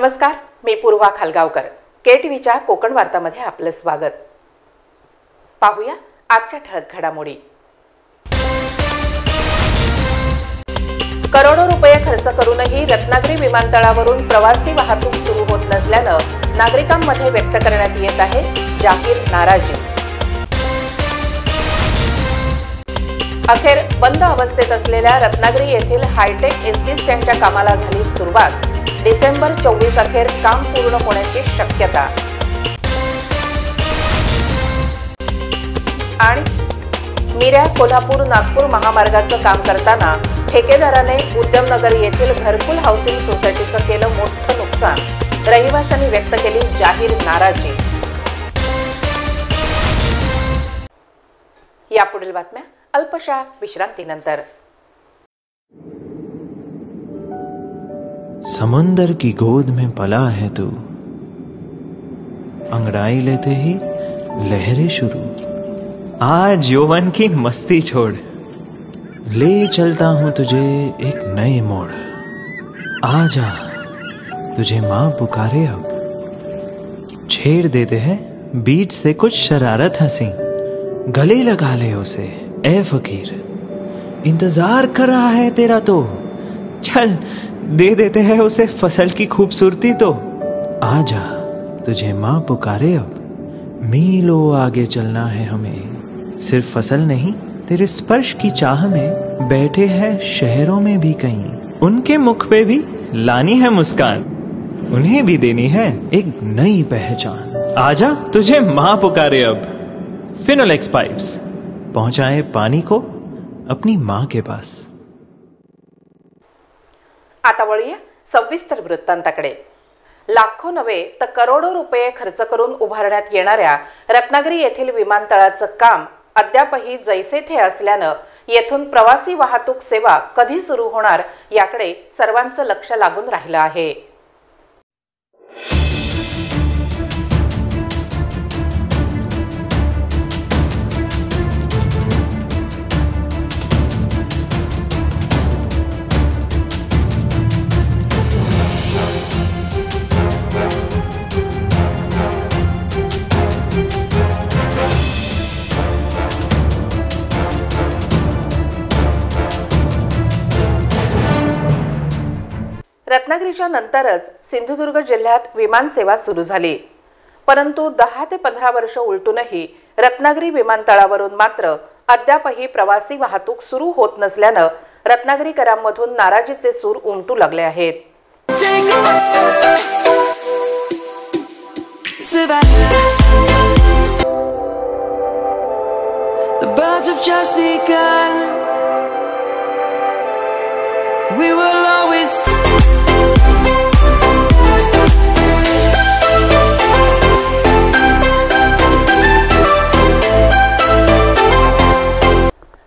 नमस्कार, मी पूर्वा खालगावकर. केटीव्हीच्या कोकण वार्तामध्ये आपलं स्वागत. पाहूया आजच्या ठळक घडामोडी. करोडो रुपये खर्च करूनही रत्नागिरी विमानतळावरून प्रवासी वाहतूक सुरू होत नसल्यानं नागरिकांमध्ये व्यक्त करण्यात येत आहे जाहीर नाराजी. अखेर बंद अवस्थेत असलेल्या रत्नागिरी येथील हायटेक एसटी स्टँडच्या कामाला झाली सुरुवात. डिसेंबर 24 अखेर काम पूर्ण होण्याची शक्यता. आणि मिऱ्या कोल्हापूर नागपूर महामार्गाचं काम करताना ठेकेदाराने उद्यमनगर येथील घरकुल हाऊसिंग सोसायटीचं केलं मोठं नुकसान. रहिवाशांनी व्यक्त केली जाहीर नाराजी. यापुढील बातम्या अल्पशा विश्रांतीनंतर. समंदर की गोद में पला है तू, अंगड़ाई लेते ही लहरें शुरू. आज यौवन की मस्ती छोड़, ले चलता हूं तुझे एक नए मोड़. आजा तुझे मां पुकारे अब, छेड़ देते हैं बीच से कुछ शरारत हंसी. गले लगा ले उसे ए फकीर, इंतजार कर रहा है तेरा तो. चल दे देते हैं उसे फसल की खूबसूरती तो. आजा तुझे मां पुकारे अब, मीलों आगे चलना है हमें. सिर्फ फसल नहीं तेरे स्पर्श की चाह में बैठे हैं शहरों में भी कहीं. उनके मुख पे भी लानी है मुस्कान, उन्हें भी देनी है एक नई पहचान. आजा तुझे मां पुकारे अब. फिनोलेक्स पाइप्स पहुंचाए पानी को अपनी मां के पास. आता वळूया सविस्तर वृत्तांताकडे. लाखो नव्हे तर करोडो रुपये खर्च करून उभारण्यात येणाऱ्या रत्नागिरी येथील विमानतळाचं काम अद्यापही जैसे थे असल्यानं येथून प्रवासी वाहतूक सेवा कधी सुरू होणार याकडे सर्वांचं लक्ष लागून राहिलं आहे. रत्नागिरीच्या नंतरच सिंधुदुर्ग जिल्ह्यात विमानसेवा सुरू झाली. परंतु 10 ते 15 वर्ष उलटूनही रत्नागिरी विमानतळावरून मात्र अद्यापही प्रवासी वाहतूक सुरू होत नसल्यानं रत्नागिरीकरांमधून नाराजीचे सूर उमटू लागले आहेत.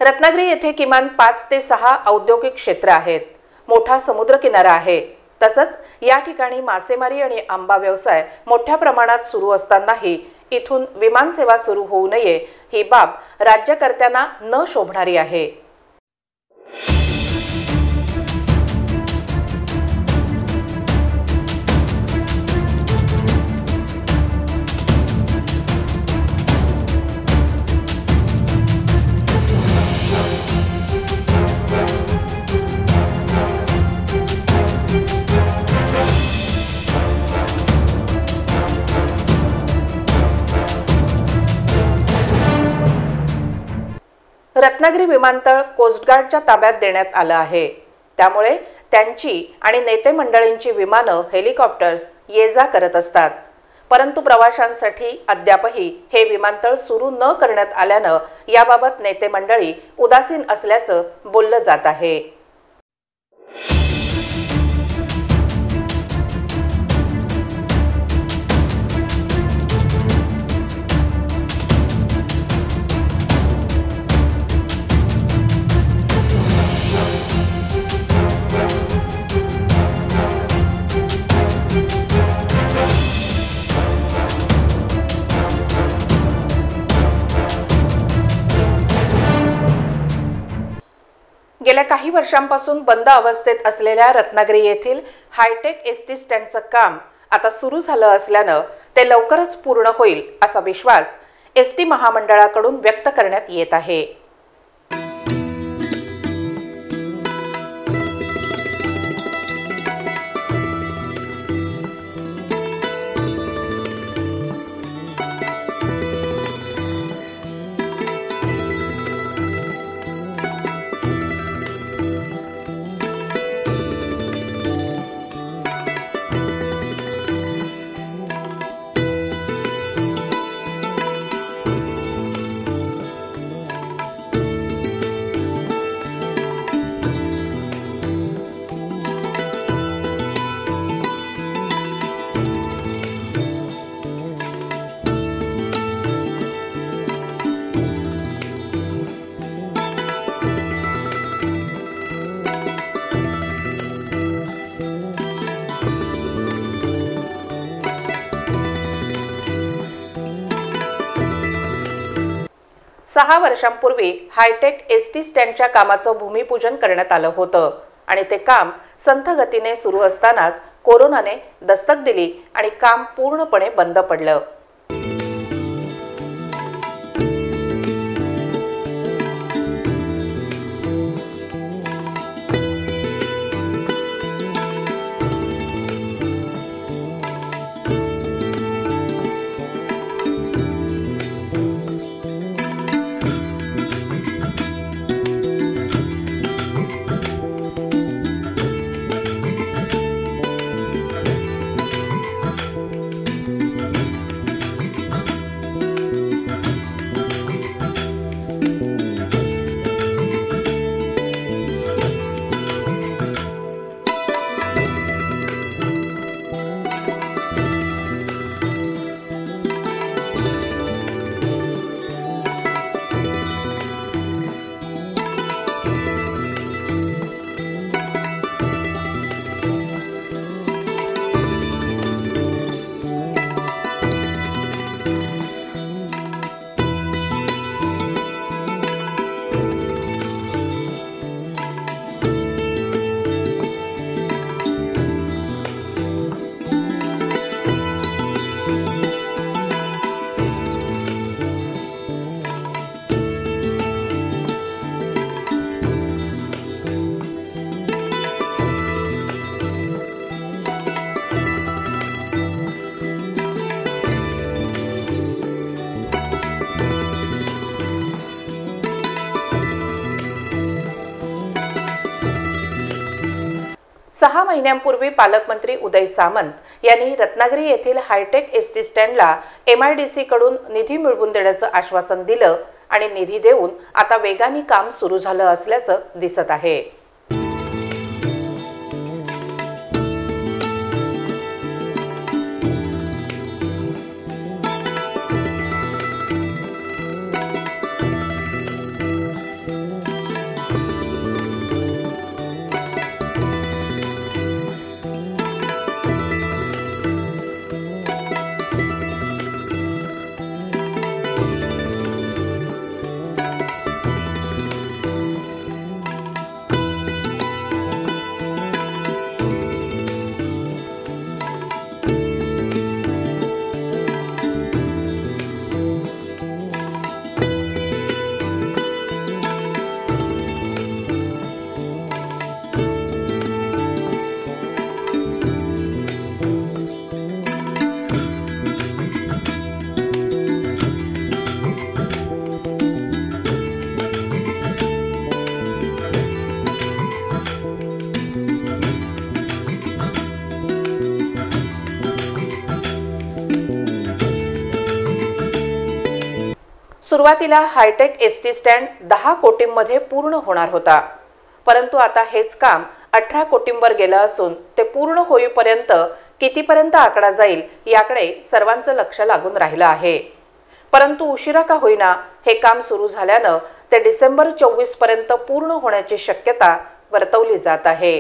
रत्नागिरी येथे किमान 5 ते 6 औद्योगिक क्षेत्र आहेत. मोठा समुद्र किनारा आहे. तसंच या ठिकाणी मासेमारी आणि आंबा व्यवसाय मोठ्या प्रमाणात सुरू असतानाही इथून विमानसेवा सुरू होऊ नये ही बाब राज्यकर्त्यांना न शोभणारी आहे. रत्नागिरी विमानतळ कोस्टगार्डच्या ताब्यात देण्यात आलं आहे. त्यामुळे त्यांची आणि नेते मंडळींची विमानं हेलिकॉप्टर्स ये जा करत असतात. परंतु प्रवाशांसाठी अद्यापही हे विमानतळ सुरू न करण्यात आल्यानं याबाबत नेते मंडळी उदासीन असल्याचं बोललं जात आहे. गेल्या काही वर्षांपासून बंद अवस्थेत असलेल्या रत्नागिरी येथील हायटेक एसटी स्टँडचं काम आता सुरू झालं असल्यानं ते लवकरच पूर्ण होईल असा विश्वास एसटी महामंडळाकडून व्यक्त करण्यात येत आहे। सहा वर्षांपूर्वी हायटेक एसटी स्टँडच्या कामाचं भूमिपूजन करण्यात आलं होतं आणि ते काम संथ गतीने सुरू असतानाच कोरोनाने दस्तक दिली आणि काम पूर्णपणे बंद पडलं। सहा महिन्यांपूर्वी पालकमंत्री उदय सामंत यांनी रत्नागिरी येथील हायटेक एसटी स्टँडला MIDC कडून निधी मिळवून देण्याचं आश्वासन दिलं आणि निधी देऊन आता वेगाने काम सुरू झालं असल्याचं दिसत आहे। सुरुवातीला हायटेक एसटी स्टँड 10 कोटींमध्ये पूर्ण होणार होता, परंतु आता हेच काम 18 कोटींवर गेलं असून ते पूर्ण होईपर्यंत कितीपर्यंत आकडा जाईल याकडे सर्वांचं लक्ष लागून राहिलं आहे। परंतु उशिरा का होईना हे काम सुरू झाल्यानं ते डिसेंबर 24 पर्यंत पूर्ण होण्याची शक्यता वर्तवली जात आहे।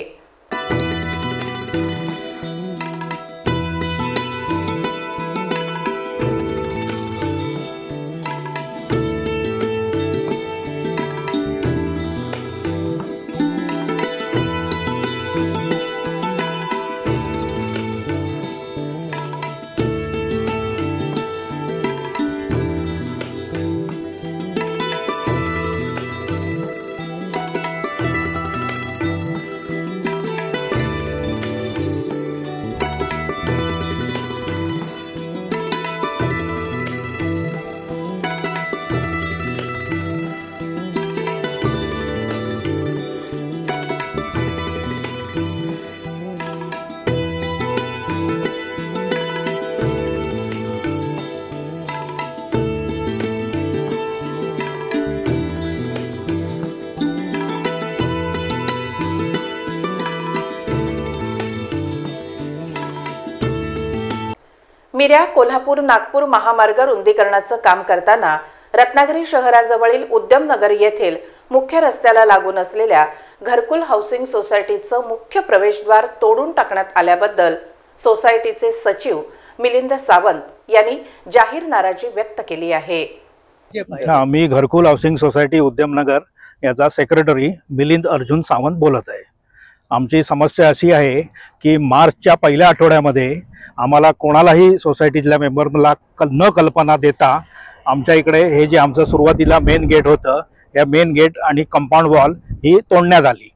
मिऱ्या कोल्हापूर नागपूर महामार्ग रुंदीकरणाचं काम करताना रत्नागिरी शहराजवळील उद्यमनगर येथील मुख्य रस्त्याला लागून असलेल्या घरकुल हाऊसिंग सोसायटीचं मुख्य प्रवेशद्वार तोडून टाकण्यात आल्याबद्दल सोसायटीचे सचिव मिलिंद सावंत यांनी जाहीर नाराजी व्यक्त केली आहे। मी घरकुल हाऊसिंग सोसायटी उद्यमनगर याचा सेक्रेटरी मिलिंद अर्जुन सावंत बोलत आहे। आमची समस्या अशी आहे की मार्चच्या पहिल्या आठवड्यामध्ये आम्हाला कोणालाही सोसायटीतल्या मेंबरला न कल्पना देता आमच्या इकडे हे जे आमचं सुरुवातीला मेन गेट होतं या मेन गेट आणि कंपाऊंड वॉल ही तोडण्यात आली।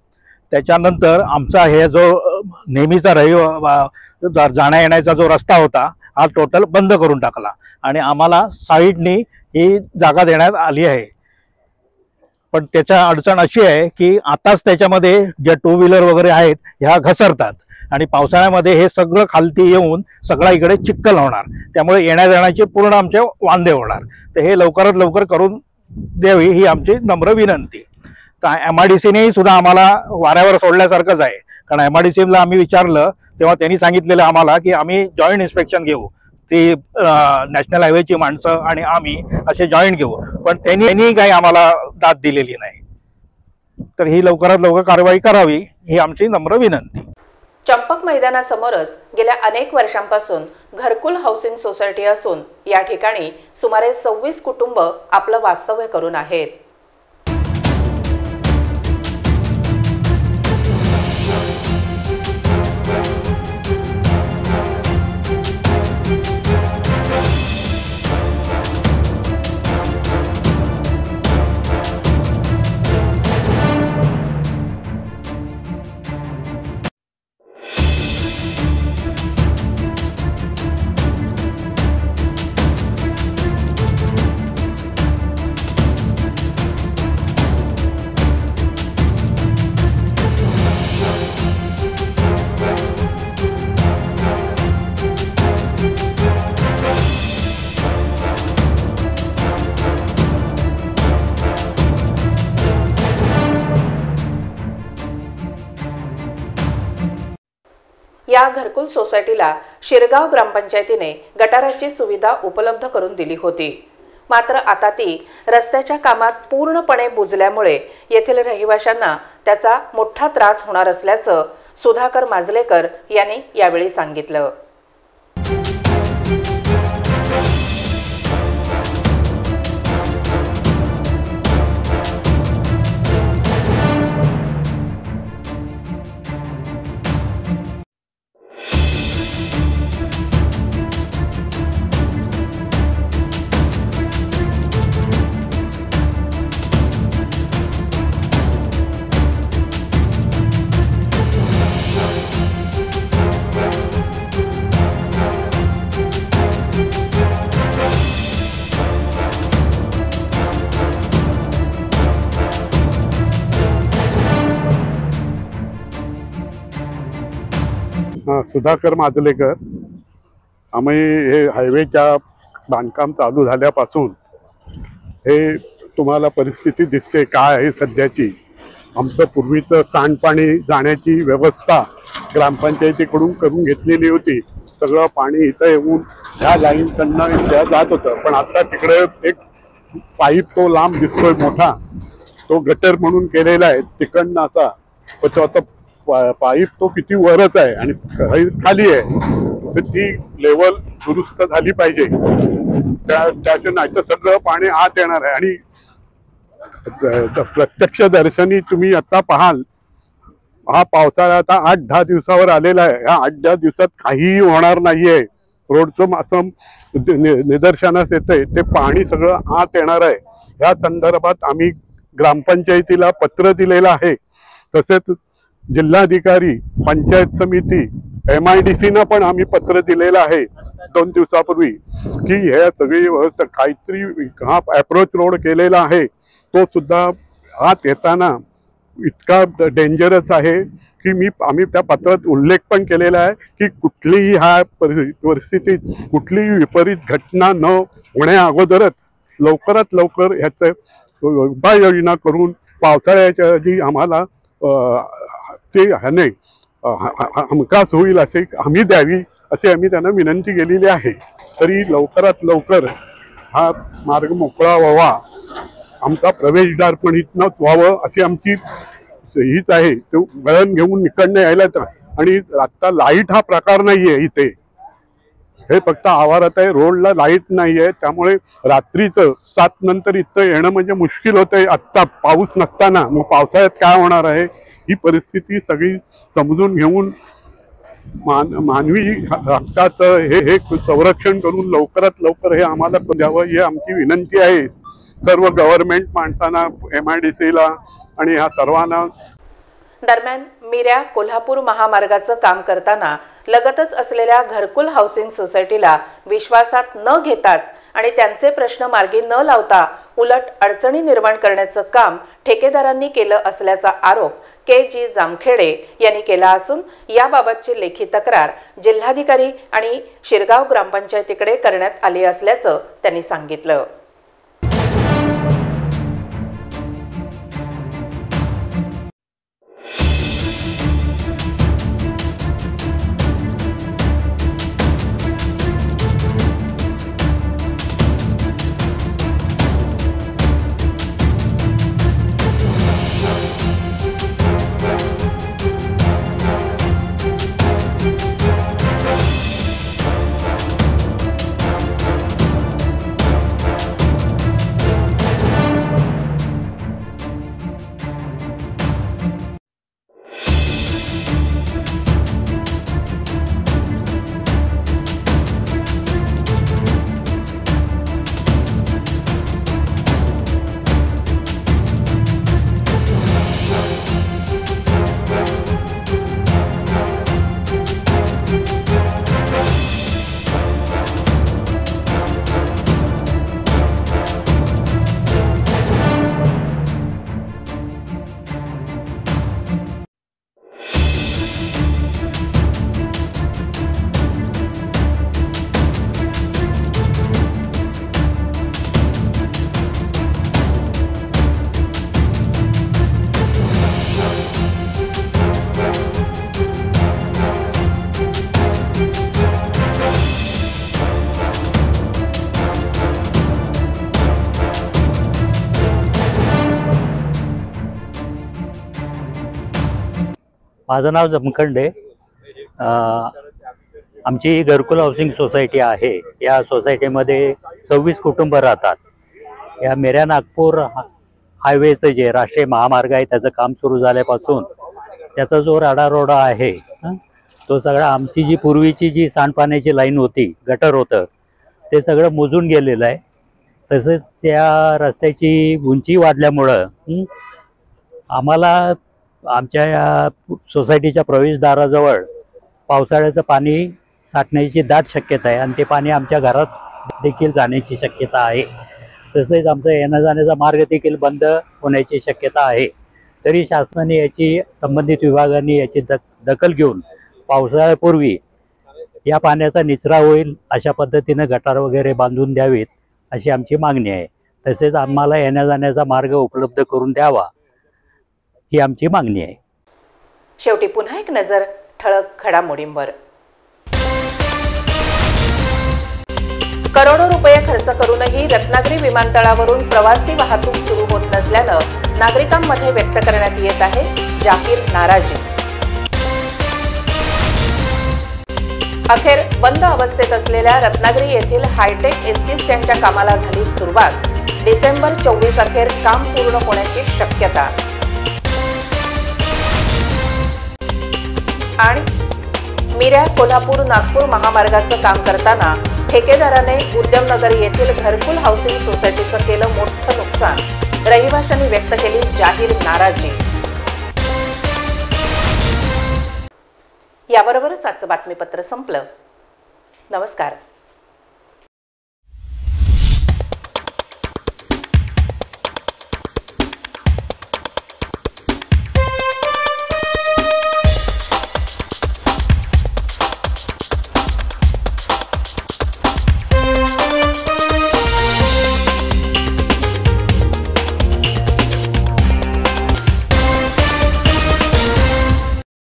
त्याच्यानंतर आमचा हे जो नेहमीचा जाण्या येण्याचा जो रस्ता होता हा टोटल बंद करून टाकला आणि आम्हाला साईडनी ही जागा देण्यात आली आहे। पण त्याच्या अडचण अशी आहे की आताच त्याच्यामध्ये ज्या टू व्हीलर वगैरे आहेत ह्या घसरतात आणि पावसाळ्यामध्ये हे सगळं खालती येऊन सगळा इकडे चिखल होणार, त्यामुळे येण्या जाण्याचे पूर्ण आमचे वांदे होणार। तर हे लवकरात लवकर करून द्यावी ही आमची नम्र विनंती। का MIDCनेही सुद्धा आम्हाला वाऱ्यावर सोडल्यासारखंच आहे, कारण MIDCला आम्ही विचारलं तेव्हा त्यांनी सांगितलेलं आम्हाला की आम्ही जॉईंट इन्स्पेक्शन घेऊ, ती नॅशनल हायवेची माणसं आणि आम्ही असे जॉईंट घेऊ, पण त्यांनी काही आम्हाला दाद दिलेली नाही। तर ही लवकरात लवकर कारवाई करावी ही आमची नम्र विनंती। चंपक मैदानासमोरच गेल्या अनेक वर्षांपासून घरकुल हाऊसिंग सोसायटी असून या ठिकाणी सुमारे 26 कुटुंब आपलं वास्तव्य करून आहेत। या घरकुल सोसायटीला शिरगाव ग्रामपंचायतीने गटाराची सुविधा उपलब्ध करून दिली होती, मात्र आता ती रस्त्याच्या कामात पूर्णपणे बुजल्यामुळे येथील रहिवाशांना त्याचा मोठा त्रास होणार असल्याचं सुधाकर माजलेकर यांनी यावेळी सांगितलं। सुधाकर माजलेकर। आम्ही हे हायवेच्या बांधकाम चालू झाल्यापासून हे तुम्हाला परिस्थिती दिसते काय आहे सध्याची। आमचं पूर्वीचं सांडपाणी जाण्याची व्यवस्था ग्रामपंचायतीकडून करून घेतलेली होती। सगळं पाणी इथं येऊन ह्या लाईनकडनं इथं जात होतं, पण आता तिकडे एक पाईप तो लांब दिसतोय मोठा, तो गटर म्हणून केलेला आहे तिकडनं असा, पण तो आता पाईप तो किती वरच आहे आणि खाली आहे, तर ती लेवल दुरुस्त झाली पाहिजे। त्याच्या नाही तर सगळं पाणी आत येणार आहे आणि प्रत्यक्ष दर्शनी तुम्ही आता पाहाल हा पावसाळा आता 8-10 दिवसावर आलेला आहे। ह्या 8-10 दिवसात काहीही होणार नाहीये। रोडचं असं निदर्शनास येतंय ते पाणी सगळं आत येणार आहे। ह्या संदर्भात आम्ही ग्रामपंचायतीला पत्र दिलेलं आहे, तसेच जिल्हाधिकारी, पंचायत समिती, MIDCनं पण आम्ही पत्र दिलेलं आहे 2 दिवसापूर्वी की हे सगळी व्यवस्था काहीतरी हा अप्रोच रोड केलेला आहे तो सुद्धा आत येताना इतका डेंजरस आहे की आम्ही त्या पत्रात उल्लेख पण केलेला आहे की कुठलीही ह्या परिस्थितीत कुठलीही विपरीत घटना न होण्या अगोदरच लवकरात लवकर ह्याचं उपाययोजना करून पावसाळ्याच्या जी आम्हाला ते ह्याने हमखास होईल असे हमी द्यावी अशी आम्ही त्यांना विनंती केलेली आहे. तरी लवकरात लवकर हा मार्ग मोकळा व्हावा, आमचा प्रवेशद्वार पण इथनंच व्हावं अशी आमची हीच आहे. ते वळण घेऊन इकडनं यायला तर, आणि आता लाईट हा प्रकार नाहीये इथे, हे फक्त आवारात आहे, रोडला लाईट नाहीये. त्यामुळे रात्रीचं 7 नंतर इथं येणं म्हणजे मुश्किल होतंय. आत्ता पाऊस नसताना मग पावसाळ्यात काय होणार आहे ही परिस्थिती सगळी समजून घेऊन मानवी हक्काचं हे संरक्षण करून लवकरात लवकर हे आम्हाला द्यावं ही आमची विनंती आहे सर्व गव्हर्नमेंट माणसांना, MIDCला आणि ह्या सर्वांना. दरम्यान मिऱ्या कोल्हापूर महामार्गाचं काम करताना लगतच असलेल्या घरकुल हाऊसिंग सोसायटीला विश्वासात न घेताच आणि त्यांचे प्रश्न मार्गी न लावता उलट अडचणी निर्माण करण्याचं काम ठेकेदारांनी केलं असल्याचा आरोप KG जामखेडे यांनी केला असून याबाबतची लेखी तक्रार जिल्हाधिकारी आणि शिरगाव ग्रामपंचायतीकडे करण्यात आली असल्याचं त्यांनी सांगितलं. माझं नाव जमखंडे. आमची घरकुल हाऊसिंग सोसायटी आहे. या सोसायटीमध्ये 26 कुटुंब राहतात. या मिऱ्या नागपूर हायवेचं जे राष्ट्रीय महामार्ग आहे त्याचं काम सुरू झाल्यापासून त्याचा जो राडारोडा आहे तो सगळा, आमची जी पूर्वीची जी सांडपाण्याची लाईन होती, गटर होतं, ते सगळं मुजून गेलेलं आहे. तसेच त्या रस्त्याची उंची वाढल्यामुळं आम्हाला आमच्या या सोसायटीच्या प्रवेशद्वाराजवळ पावसाळ्याचं पाणी साठण्याची दाट शक्यता आहे आणि ते पाणी आमच्या घरात देखील जाण्याची शक्यता आहे. तसेच आमचा येण्या जाण्याचा मार्ग देखील बंद होण्याची शक्यता आहे. तरी शासनाने याची, संबंधित विभागाने याची दखल घेऊन पावसाळ्यापूर्वी या पाण्याचा निचरा होईल अशा पद्धतीने गटार वगैरे बांधून द्यावीत अशी आमची मागणी आहे. तसेच आम्हाला येण्या जाण्याचा मार्ग उपलब्ध करून द्यावा ही आमची मागणी आहे. शेवटी पुन्हा एक नजर ठळक घडामोडींवर. करोडो रुपये खर्च करूनही रत्नागिरी विमानतळावरून प्रवासी वाहतूक सुरू होत नसल्यानं नागरिकांमध्ये व्यक्त करण्यात येत आहे जाहीर नाराजी. अखेर बंद अवस्थेत असलेल्या रत्नागिरी येथील हायटेक ST स्टँडच्या कामाला झाली सुरुवात. डिसेंबर 24 अखेर काम पूर्ण होण्याची शक्यता. आणि मिऱ्या कोल्हापूर नागपूर महामार्गाचं काम करताना ठेकेदाराने उद्यमनगर येथील घरकुल हाऊसिंग सोसायटीचं केलं मोठं नुकसान. रहिवाशांनी व्यक्त केली जाहीर नाराजी. याबरोबरच आजचं बातमीपत्र संपलं. नमस्कार.